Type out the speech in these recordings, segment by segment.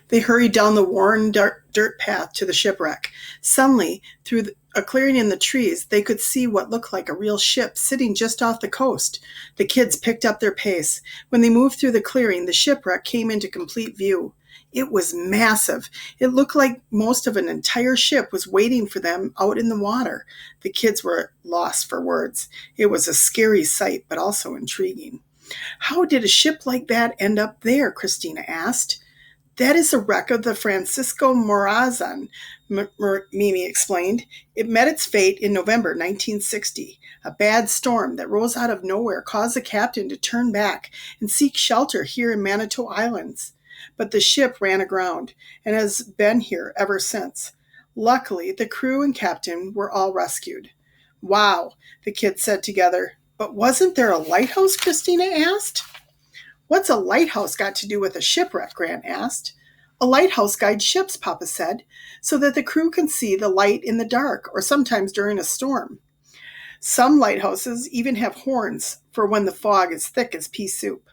They hurried down the worn dirt path to the shipwreck. Suddenly, through a clearing in the trees, they could see what looked like a real ship sitting just off the coast. The kids picked up their pace. When they moved through the clearing, the shipwreck came into complete view. It was massive. It looked like most of an entire ship was waiting for them out in the water. The kids were lost for words. It was a scary sight, but also intriguing. How did a ship like that end up there? Christina asked. That is the wreck of the Francisco Morazan, Mimi explained. It met its fate in November 1960. A bad storm that rose out of nowhere caused the captain to turn back and seek shelter here in Manitou Islands. But the ship ran aground and has been here ever since. Luckily, the crew and captain were all rescued. Wow, the kids said together. But wasn't there a lighthouse? Christina asked. What's a lighthouse got to do with a shipwreck? Grant asked. A lighthouse guides ships, Papa said, so that the crew can see the light in the dark or sometimes during a storm. Some lighthouses even have horns for when the fog is thick as pea soup.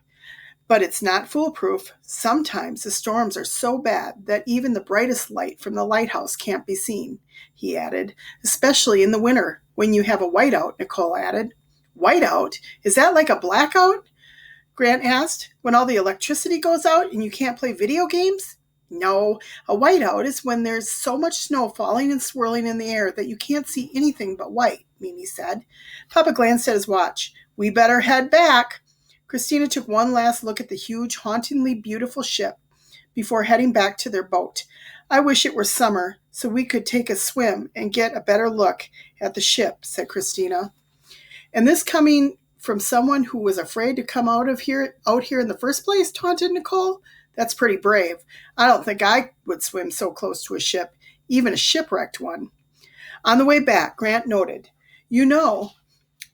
But it's not foolproof. Sometimes the storms are so bad that even the brightest light from the lighthouse can't be seen, he added, especially in the winter when you have a whiteout, Nicole added. Whiteout? Is that like a blackout? Grant asked. When all the electricity goes out and you can't play video games? No, a whiteout is when there's so much snow falling and swirling in the air that you can't see anything but white, Mimi said. Papa glanced at his watch. We better head back. Christina took one last look at the huge, hauntingly beautiful ship before heading back to their boat. I wish it were summer so we could take a swim and get a better look at the ship, said Christina. And this coming from someone who was afraid to come out here in the first place, taunted Nicole? That's pretty brave. I don't think I would swim so close to a ship, even a shipwrecked one. On the way back, Grant noted, You know,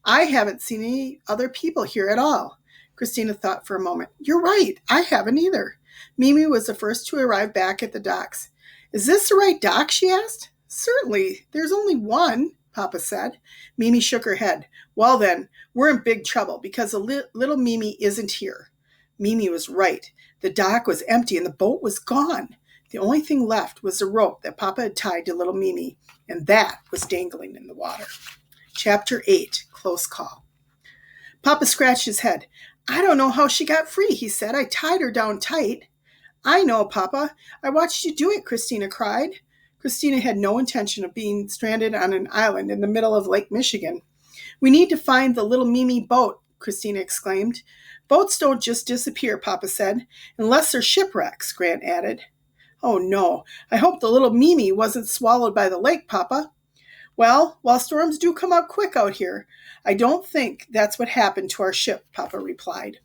I haven't seen any other people here at all. Christina thought for a moment. You're right, I haven't either. Mimi was the first to arrive back at the docks. Is this the right dock? She asked. Certainly, there's only one, Papa said. Mimi shook her head. Well then, we're in big trouble because little Mimi isn't here. Mimi was right. The dock was empty and the boat was gone. The only thing left was the rope that Papa had tied to little Mimi, and that was dangling in the water. Chapter 8, Close Call. Papa scratched his head. I don't know how she got free, he said. I tied her down tight. I know, Papa. I watched you do it, Christina cried. Christina had no intention of being stranded on an island in the middle of Lake Michigan. We need to find the little Mimi boat, Christina exclaimed. Boats don't just disappear, Papa said, unless they're shipwrecks, Grant added. Oh no, I hope the little Mimi wasn't swallowed by the lake, Papa. Well, while storms do come up quick out here, I don't think that's what happened to our ship, Papa replied.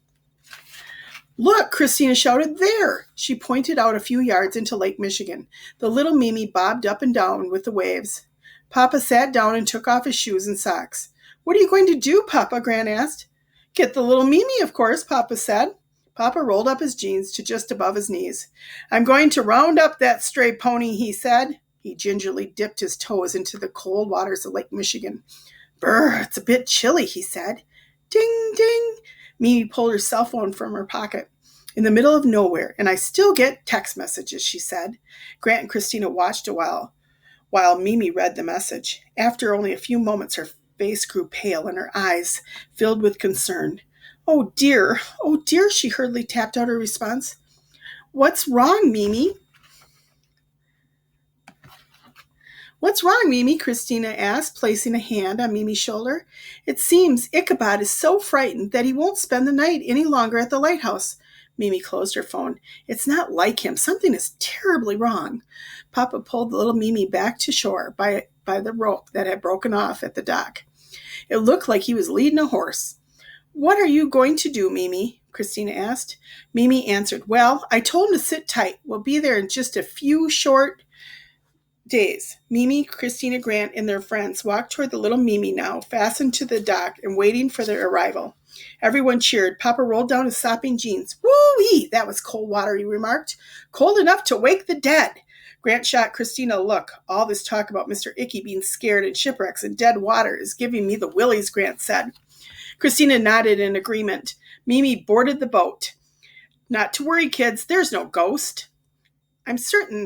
Look, Christina shouted, there! She pointed out a few yards into Lake Michigan. The little Mimi bobbed up and down with the waves. Papa sat down and took off his shoes and socks. What are you going to do, Papa? Grant asked. Get the little Mimi, of course, Papa said. Papa rolled up his jeans to just above his knees. I'm going to round up that stray pony, he said. He gingerly dipped his toes into the cold waters of Lake Michigan. Brr, it's a bit chilly, he said. Ding, ding. Mimi pulled her cell phone from her pocket. In the middle of nowhere, and I still get text messages, she said. Grant and Christina watched a while Mimi read the message. After only a few moments, her face grew pale and her eyes filled with concern. Oh dear, she hurriedly tapped out her response. What's wrong, Mimi? What's wrong, Mimi? Christina asked, placing a hand on Mimi's shoulder. It seems Ichabod is so frightened that he won't spend the night any longer at the lighthouse. Mimi closed her phone. It's not like him. Something is terribly wrong. Papa pulled the little Mimi back to shore by the rope that had broken off at the dock. It looked like he was leading a horse. What are you going to do, Mimi? Christina asked. Mimi answered, Well, I told him to sit tight. We'll be there in just a few short days. Mimi, Christina, Grant, and their friends walked toward the little Mimi now, fastened to the dock and waiting for their arrival. Everyone cheered. Papa rolled down his sopping jeans. Woo-wee! That was cold water, he remarked. Cold enough to wake the dead. Grant shot Christina a look. All this talk about Mr. Icky being scared in shipwrecks and dead water is giving me the willies, Grant said. Christina nodded in agreement. Mimi boarded the boat. Not to worry, kids. There's no ghost. I'm certain